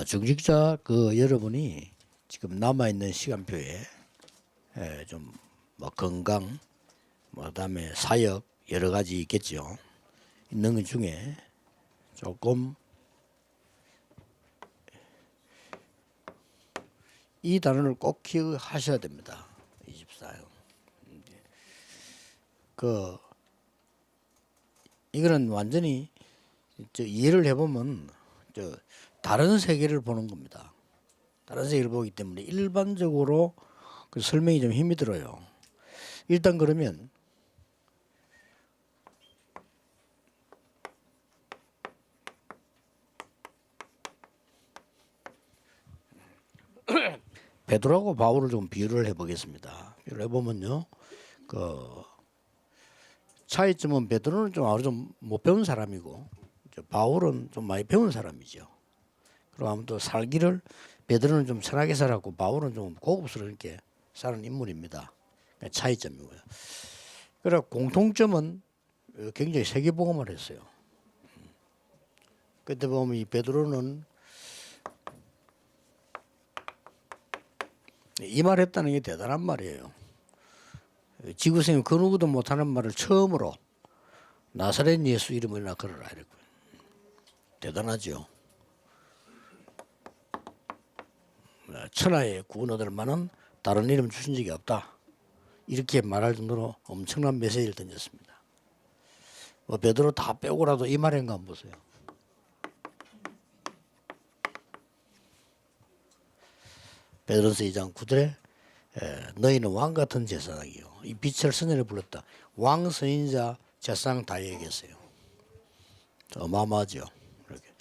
중직자 여러분이 지금 남아있는 시간표에 좀 뭐 건강, 그다음에 사역 여러 가지 있겠죠. 있는 것 중에 조금 이 단어를 꼭 기억하셔야 됩니다. 24요. 이거는 완전히 이해를 해보면 다른 세계를 보는 겁니다. 다른 세계를 보기 때문에 일반적으로 그 설명이 좀 힘이 들어요. 일단 그러면 베드로하고 바울을 좀 비유를 해보겠습니다. 비유를 해보면요, 차이점은 베드로는 좀 아주 좀 못 배운 사람이고, 바울은 좀 많이 배운 사람이죠. 그리고 아무튼 살기를 베드로는 좀 천하게 살았고, 바울은 좀 고급스럽게 사는 인물입니다. 차이점이고요. 그래 공통점은 굉장히 세계복음을 했어요. 그때 보면 이 베드로는 이 말 했다는 게 대단한 말이에요. 지구생이 그 누구도 못하는 말을 처음으로 나사렛 예수 이름으로 걸어라 이랬고요. 대단하죠. 천하에 구원 얻을 만한 다른 이름 주신 적이 없다. 이렇게 말할 정도로 엄청난 메시지를 던졌습니다. 베드로 다 빼고라도 이 말인가 한번 보세요. 베드로서 2장 9절에 너희는 왕 같은 제사장이요. 이 빛을 선전해 불렀다. 왕 선인자 제사장 다 얘기했어요. 어마어마하죠. 이렇게.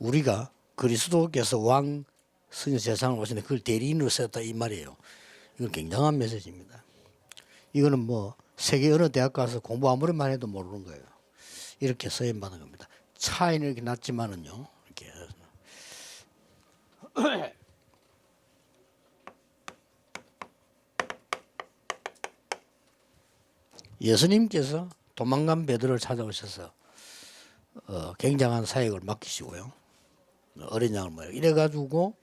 우리가 그리스도께서 왕 선인자 제사장을 오시는데 그걸 대리인으로 세웠다 이 말이에요. 이건 굉장한 메시지입니다. 이거는 뭐 세계 어느 대학 가서 공부 아무리 많이 해도 모르는 거예요. 이렇게 서임받은 겁니다. 차이는 이렇게 낮지만은요. 이렇게 예수님께서 도망간 베드로를 찾아오셔서 굉장한 사역을 맡기시고요. 어린 양을 모여 이래가지고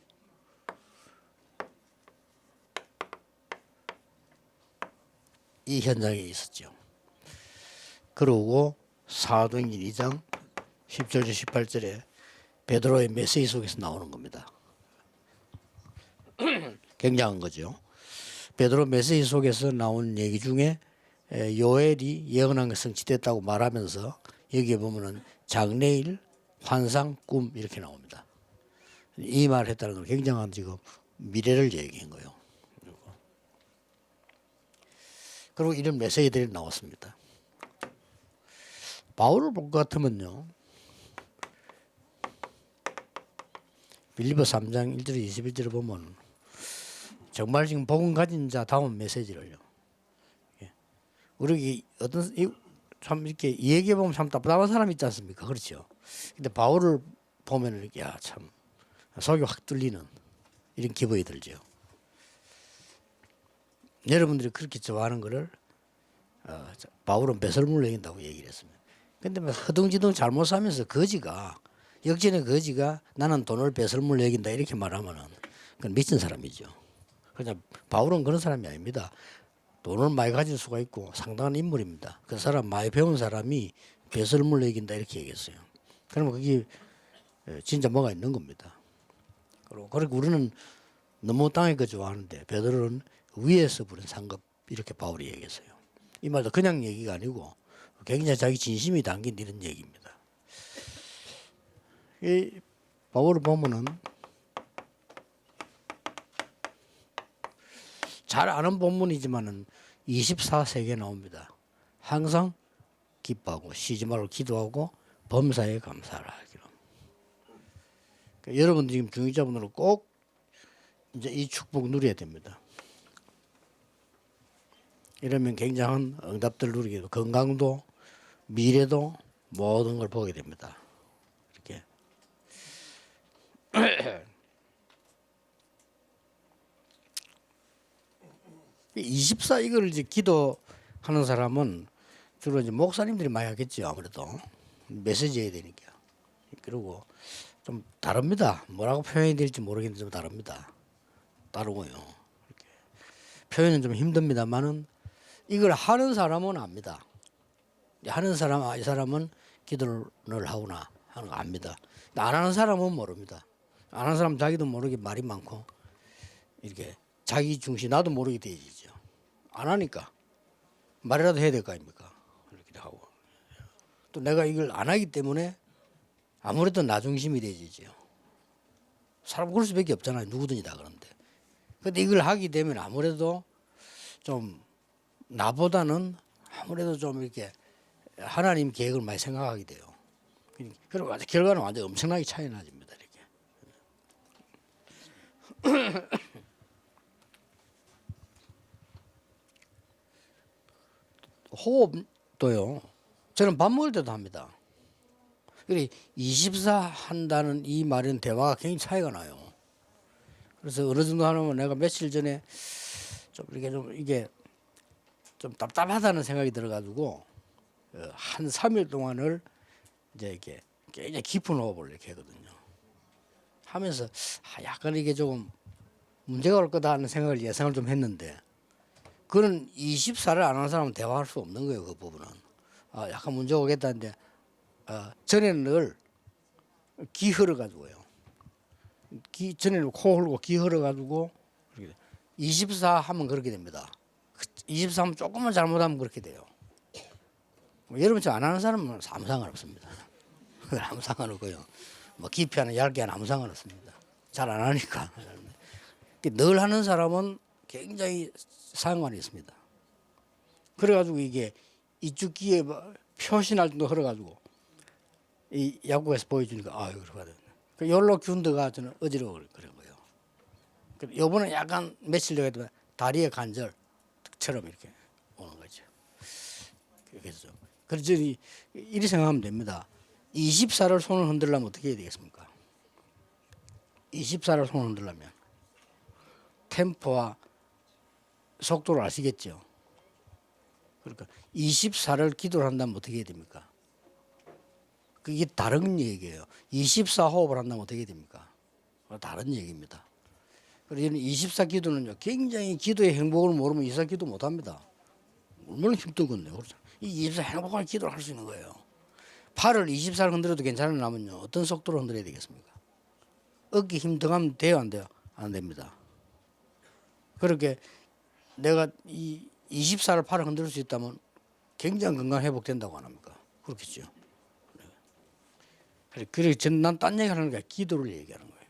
이 현장에 있었죠. 그러고 사도행전 2장 10절 18절에 베드로의 메시지 속에서 나오는 겁니다. 굉장한 거죠. 베드로 메시지 속에서 나온 얘기 중에 요엘이 예언한 게 성취됐다고 말하면서 여기에 보면은 장래일, 환상, 꿈 이렇게 나옵니다. 이 말을 했다는 건 굉장한 지금 미래를 얘기한 거예요. 그리고 이런 메시지들이 나왔습니다. 바울을 볼 것 같으면요. 빌립보 3장 1절 21절을 보면 정말 지금 복음 가진 자 다운 메시지를요. 우리 참 이렇게 얘기해 보면 참 답답한 사람 있지 않습니까? 그렇죠. 근데 바울을 보면 이렇게 참 속이 확 뚫리는 이런 기분이 들죠. 여러분들이 그렇게 좋아하는 거를 바울은 배설물을 얘긴다고 얘기를 했습니다. 근데 뭐 허둥지둥 잘못 사면서 역전의 거지가 나는 돈을 배설물로 여긴다 이렇게 말하면은 그건 미친 사람이죠. 그냥 바울은 그런 사람이 아닙니다. 돈을 많이 가질 수가 있고 상당한 인물입니다. 그 사람 많이 배운 사람이 배설물로 여긴다 이렇게 얘기했어요. 그러면 그게 진짜 뭐가 있는 겁니다. 그리고 우리는 너무 땅에 거 좋아하는데 베드로는 위에서 부른 상급 이렇게 바울이 얘기했어요. 이 말도 그냥 얘기가 아니고 굉장히 자기 진심이 담긴 이런 얘기입니다. 이 바울을 보면은 잘 아는 본문이지만은 24세기에 나옵니다. 항상 기뻐하고 쉬지 말고 기도하고 범사에 감사하라. 그러니까 여러분 지금 중직자분들은 꼭 이제 이 축복 누려야 됩니다. 이러면 굉장한 응답들 누리게 되고 건강도 미래도 모든 걸 보게 됩니다. 이렇게 24 이걸 이제 기도하는 사람은 주로 이제 목사님들이 많이 하겠죠. 아무래도 메시지 해야 되니까. 그리고 좀 다릅니다. 뭐라고 표현이 될지 모르겠는데 좀 다릅니다. 다르고요. 이렇게. 표현은 좀 힘듭니다만은 이걸 하는 사람은 압니다. 하는 사람, 이 사람은 기도를 하구나 하는 거 압니다. 안 하는 사람은 모릅니다. 안 하는 사람은 자기도 모르게 말이 많고 이렇게 자기 중심 나도 모르게 되지죠. 안 하니까 말이라도 해야 될 거 아닙니까? 이렇게 하고 또 내가 이걸 안 하기 때문에 아무래도 나 중심이 되지죠. 사람 그럴 수밖에 없잖아요. 누구든지 다 그런데. 근데 이걸 하게 되면 아무래도 좀 나보다는 아무래도 좀 이렇게 하나님 계획을 많이 생각하게 돼요. 그리고 결과는 완전 엄청나게 차이 나집니다. 이렇게. 호흡도요. 저는 밥 먹을 때도 합니다. 24 한다는 이 말은 대화가 굉장히 차이가 나요. 그래서 어느 정도 하면 내가 며칠 전에 좀 이게 좀 답답하다는 생각이 들어가지고 한 3일 동안을 이제 이렇게 굉장히 깊은 호흡을 이렇게 하거든요. 하면서 약간 이게 조금 문제가 올 거다 하는 생각을 예상을 좀 했는데 그런 24를 안 하는 사람은 대화할 수 없는 거예요. 그 부분은. 약간 문제가 오겠다는데 전에는 늘 기 흘러가지고요. 전에는 코 흘고 기 흘러가지고 24 하면 그렇게 됩니다. 24 하면 조금만 잘못하면 그렇게 돼요. 여러분처럼 안 하는 사람은 아무 상관없습니다. 아무 상관없고요. 뭐 깊이 하나 얇게 하나 아무 상관없습니다. 잘 안 하니까. 늘 하는 사람은 굉장히 상관이 있습니다. 그래가지고 이게 이쪽 귀에 표시날 정도 흘러가지고 이 야구에서 보여주니까 이렇게 하거든요. 그 열로 균드가 저는 어지러워 그런 거예요. 요번에 약간 며칠 전에 다리의 관절처럼 이렇게 오는 거죠. 그래서 그래서 이리 생각하면 됩니다. 24를 손을 흔들려면 어떻게 해야 되겠습니까? 24를 손을 흔들려면 템포와 속도를 아시겠죠? 그러니까 24를 기도를 한다면 어떻게 해야 됩니까? 그게 다른 얘기예요. 24 호흡을 한다면 어떻게 해야 됩니까? 다른 얘기입니다. 그래서 24 기도는요, 굉장히 기도의 행복을 모르면 24 기도 못 합니다. 얼마나 힘들겠네요. 이 24 행복한 기도를 할 수 있는 거예요. 팔을 24를 흔들어도 괜찮으려면요, 어떤 속도로 흔들어야 되겠습니까? 어깨 힘 들어가면 돼요, 안 돼요? 안 됩니다. 그렇게 내가 이 24를 팔을 흔들 수 있다면 굉장히 건강 회복된다고 안 합니까? 그렇겠죠. 그래서 난 딴 얘기 하는 게 기도를 얘기하는 거예요.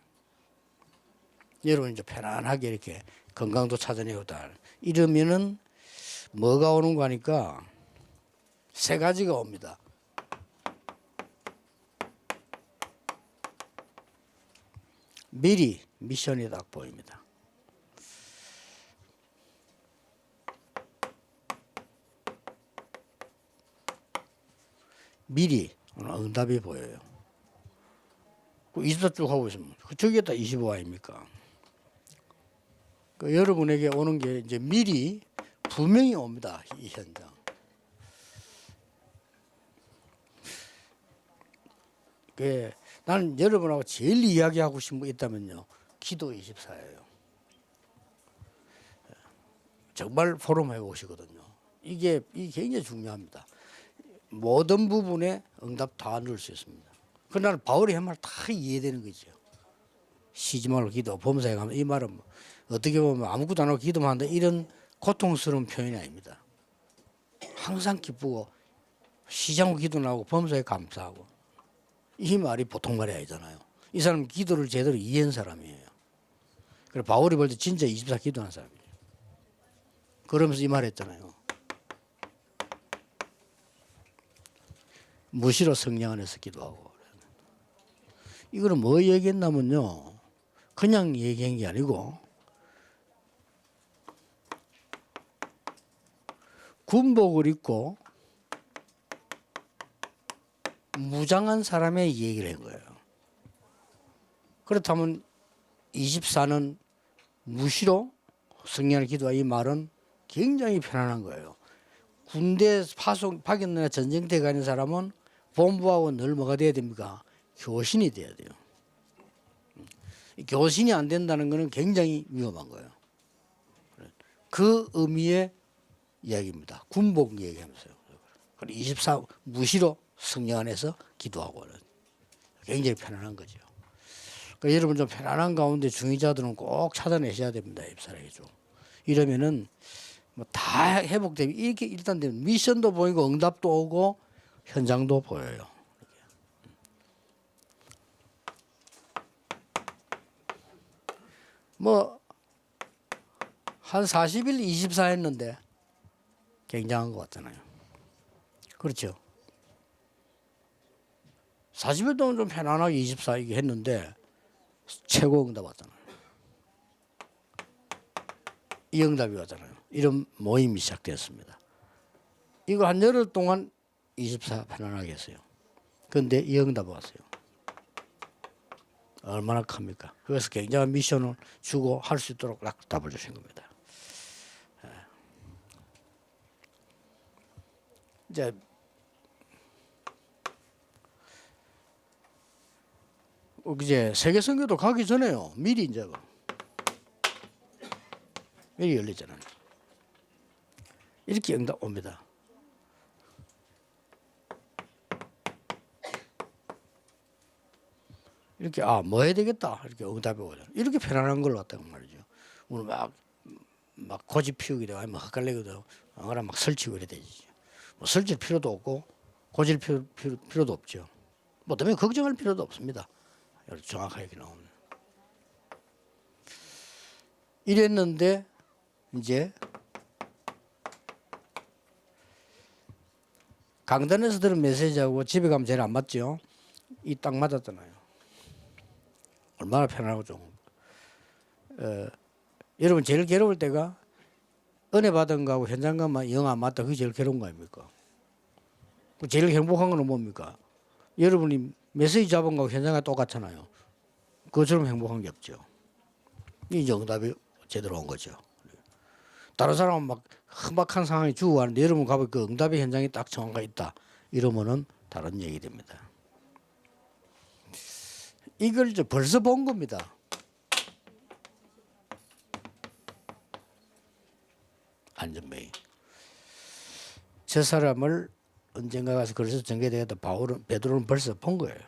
여러분 이제 편안하게 이렇게 건강도 찾아내고다 이러면은 뭐가 오는 거 하니까 세 가지가 옵니다. 미리 미션이 딱 보입니다. 미리 응답이 보여요. 24 쭉 하고 있으면 저기에다 25 아닙니까? 여러분에게 오는 게 이제 미리 분명히 옵니다. 이 현장. 나는 여러분하고 제일 이야기하고 싶은 거 있다면요. 기도 24예요. 정말 포럼에 오시거든요. 이게 굉장히 중요합니다. 모든 부분에 응답 다 넣을 수 있습니다. 그날 바울이 한 말 다 이해되는 거죠. 쉬지 말고 기도, 범사에 가면 이 말은 어떻게 보면 아무것도 안 하고 기도만 한다 이런 고통스러운 표현이 아닙니다. 항상 기쁘고 쉬지 않고 기도 나오고 범사에 감사하고 이 말이 보통 말이 아니잖아요. 이 사람은 기도를 제대로 이해한 사람이에요. 그래서 바울이 볼 때 진짜 24 기도한 사람이에요. 그러면서 이 말 했잖아요. 무시로 성령 안에서 기도하고. 이거는 뭐 얘기했냐면요. 그냥 얘기한 게 아니고 군복을 입고 무장한 사람의 얘기를 한 거예요. 그렇다면 24는 무시로 성령을 기도한 이 말은 굉장히 편안한 거예요. 군대 파견이나 전쟁터에 가는 사람은 본부하고 늘 뭐가 돼야 됩니까? 교신이 돼야 돼요. 교신이 안 된다는 것은 굉장히 위험한 거예요. 그 의미의 이야기입니다. 군복 얘기하면서요. 24 무시로 성령 안에서 기도하고는 굉장히 편안한 거죠. 그러니까 여러분 좀 편안한 가운데 중위자들은 꼭 찾아내셔야 됩니다. 입사라기죠. 이러면은 뭐 다 회복되면 이렇게 일단 되면 미션도 보이고 응답도 오고 현장도 보여요. 뭐 한 40일 24 했는데 굉장한 것 같잖아요. 그렇죠. 40일 동안 좀 편안하게 24 이게 했는데 최고 응답 왔잖아요. 이 응답이 왔잖아요. 이런 모임이 시작되었습니다. 이거 한 열흘 동안 24 편안하게 했어요. 그런데 이 응답이 왔어요. 얼마나 큽니까? 그래서 굉장한 미션을 주고 할 수 있도록 답을 주신 겁니다. 이제 세계 선교도 가기 전에요. 미리 이제 미리 열리잖아요. 이렇게 응답 옵니다. 이렇게 뭐 해야 되겠다 이렇게 응답이 오죠. 이렇게 편안한 걸 갖다가 말이죠. 오늘 막 고집 피우게 되고 아니면 헛갈리게 되고 그러나 막 설치고 이래 되지. 뭐 설칠 필요도 없고 고질 필요도 없죠. 뭐 때문에 걱정할 필요도 없습니다. 정확하게 나오는. 이랬는데 이제 강단에서 들은 메시지하고 집에 가면 제일 안 맞죠. 이 딱 맞았잖아요. 얼마나 편안하고 좀. 여러분 제일 괴로울 때가 은혜 받은 거하고 현장 가면 영 안 맞다. 그게 제일 괴로운 거 아닙니까? 제일 행복한 건 뭡니까? 여러분이 메시지 잡은 거하고 현장과 똑같잖아요. 그것처럼 행복한 게 없죠. 이 응답이 제대로 온 거죠. 다른 사람은 막 험악한 상황이 주고 하는데 여러분 가보면 그 응답의 현장이 딱 정확하게 있다. 이러면은 다른 얘기 됩니다. 이걸 이제 벌써 본 겁니다. 안전뱅이. 저 사람을 언젠가 가서 그래서 전개되었다. 베드로는 벌써 본 거예요.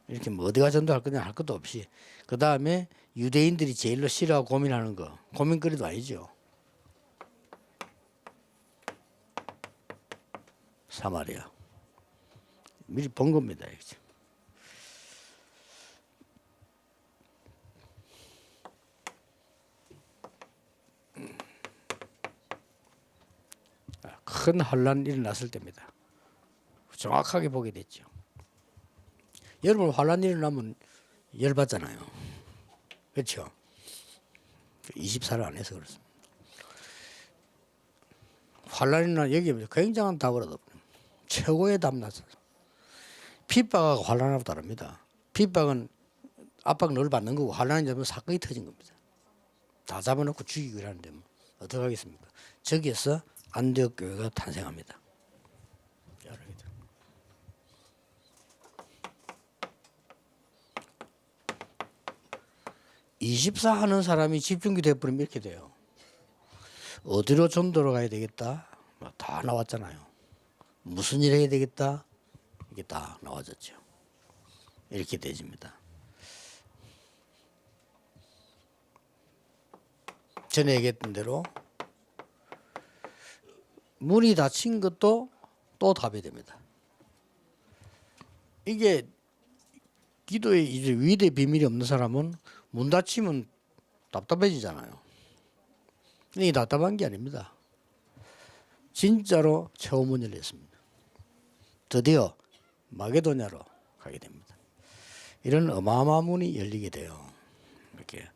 이렇게 뭐 어디가 전도할 거냐 할 것도 없이 그 다음에 유대인들이 제일로 싫어하고 고민하는 거 고민거리도 아니죠. 사마리아 미리 본 겁니다. 큰 환란이 일어났을 때입니다. 정확하게 보게 됐죠. 여러분 환란이 일어나면 열받잖아요. 그렇죠? 24를 안 해서 그렇습니다. 환란이나 여기 굉장한 답을 얻어 최고의 답 났어요. 핍박하고 환란하고 다릅니다. 핍박은 압박 늘 받는 거고 환란이 되면 사건이 터진 겁니다. 다 잡아놓고 죽이고 이러는데 뭐 어떻게 하겠습니까? 저기에서 안디옥 교회가 탄생합니다. 24 하는 사람이 집중기 돼버리면 이렇게 돼요. 어디로 전도로 가야 되겠다? 다 나왔잖아요. 무슨 일 해야 되겠다? 이게 다 나와졌죠. 이렇게 되집니다. 전에 얘기했던 대로 문이 닫힌 것도 또 답이 됩니다. 이게 기도에 이제 위대 비밀이 없는 사람은 문 닫히면 답답해지잖아요. 이게 답답한 게 아닙니다. 진짜로 처음은 열렸습니다. 드디어 마게도냐로 가게 됩니다. 이런 어마어마한 문이 열리게 돼요. 이렇게.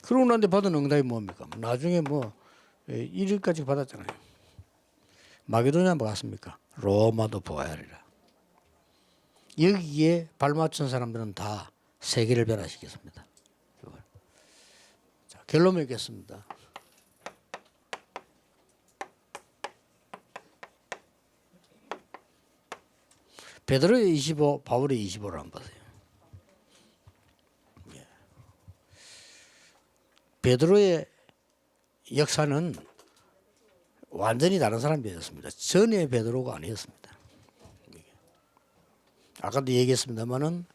그러고 난데 받은 응답이 뭡니까? 나중에 뭐 1일까지 받았잖아요. 마게도냐 뭐 갔습니까? 로마도 보아야 하리라. 여기에 발맞춘 사람들은 다 세계를 변화시켰습니다. 자, 결론 맺겠습니다. 베드로의 25, 바울의 25를 한번 보세요. 베드로의 역사는 완전히 다른 사람이었습니다. 전에 베드로가 아니었습니다. 아까도 얘기했습니다만은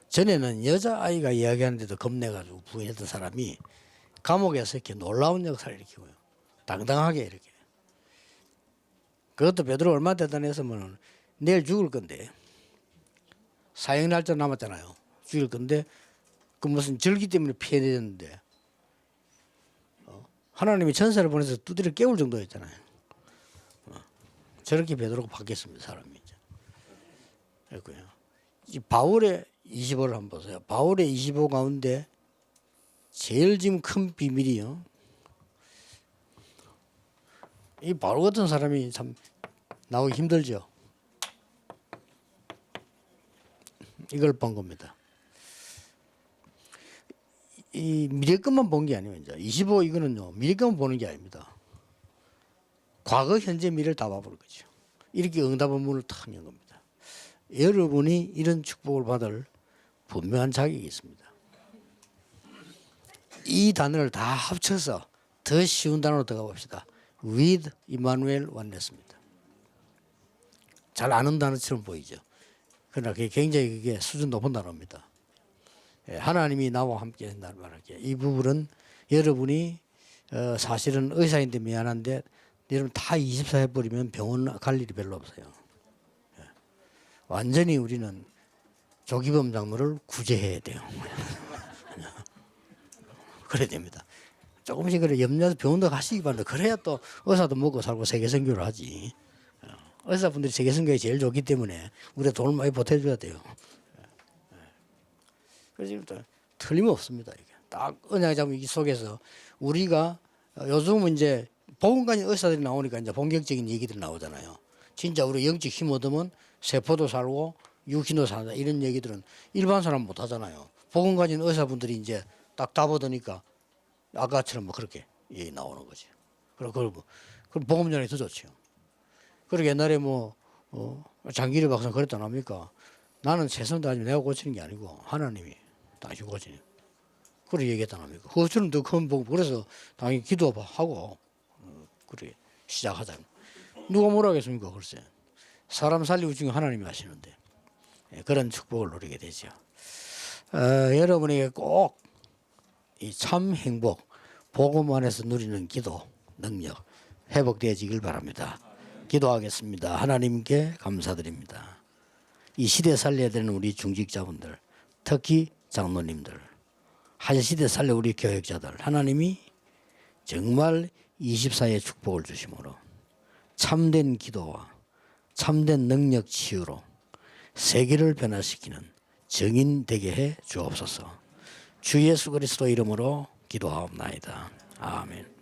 전에는 여자아이가 이야기하는데도 겁내가지고 부인했던 사람이 감옥에서 이렇게 놀라운 역사를 일으키고요. 당당하게 이렇게. 그것도 베드로 얼마나 대단했으면 내일 죽을 건데 사형 날짜 남았잖아요. 죽을 건데 그 무슨 절기 때문에 피해졌는데 하나님이 천사를 보내서 두드려 깨울 정도였잖아요. 저렇게 베드로가 바뀌었습니다. 사람이. 그랬고요. 이 바울의 25를 한번 보세요. 바울의 25 가운데 제일 지금 큰 비밀이요. 이 바울 같은 사람이 참 나오기 힘들죠. 이걸 본 겁니다. 이 미래 것만 본 게 아니에요. 이제 25 이거는요. 미래 것만 보는 게 아닙니다. 과거, 현재, 미래를 다 봐보는 거죠. 이렇게 응답의 문을 탁 연 겁니다. 여러분이 이런 축복을 받을 분명한 자격이 있습니다. 이 단어를 다 합쳐서 더 쉬운 단어로 들어가 봅시다. With Emmanuel oneness입니다. 잘 아는 단어처럼 보이죠. 그러나 그게 굉장히 그게 수준 높은 단어입니다. 하나님이 나와 함께 한다는 말할게요. 이 부분은 여러분이 사실은 의사인데 미안한데 여러분 다 24 해버리면 병원 갈 일이 별로 없어요. 완전히 우리는 조기범 장로를 구제해야 돼요. 그래야 됩니다. 조금씩 그래 염려해서 병원도 가시기 바랍니다. 그래야 또 의사도 먹고 살고 세계선교를 하지. 의사분들이 세계선교에 제일 좋기 때문에 우리가 돈을 많이 보태줘야 돼요. 그래서 틀림없습니다. 이게 딱 언약의 자문 속에서 우리가 요즘은 이제 보건관인 의사들이 나오니까 이제 본격적인 얘기들이 나오잖아요. 진짜 우리 영적 힘 얻으면 세포도 살고 유기도 산다 이런 얘기들은 일반 사람 못 하잖아요. 보건관인 의사분들이 이제 딱 답 얻으니까 아까처럼 뭐 그렇게 나오는 거죠. 그럼 보건전이 더 좋죠. 그리고 옛날에 뭐 장기리 박사는 그랬단 합니까? 나는 최선 다하지만 내가 고치는 게 아니고 하나님이 당신 고치는. 그렇게 얘기했단 합니까? 그것처럼 더 큰 복. 그래서 당연히 기도하고 그렇게 시작하자. 누가 뭐라 하겠습니까? 글쎄. 사람 살리고 중에 하나님이 하시는데 그런 축복을 누리게 되죠. 여러분에게 꼭 이 참 행복, 복음 안에서 누리는 기도 능력 회복되어지길 바랍니다. 기도하겠습니다. 하나님께 감사드립니다. 이 시대 살려야 되는 우리 중직자분들, 특히 장로님들, 한 시대 살려 우리 교역자들, 하나님이 정말 24의 축복을 주심으로 참된 기도와 참된 능력 치유로 세계를 변화시키는 증인 되게 해 주옵소서. 주 예수 그리스도 이름으로 기도하옵나이다. 아멘.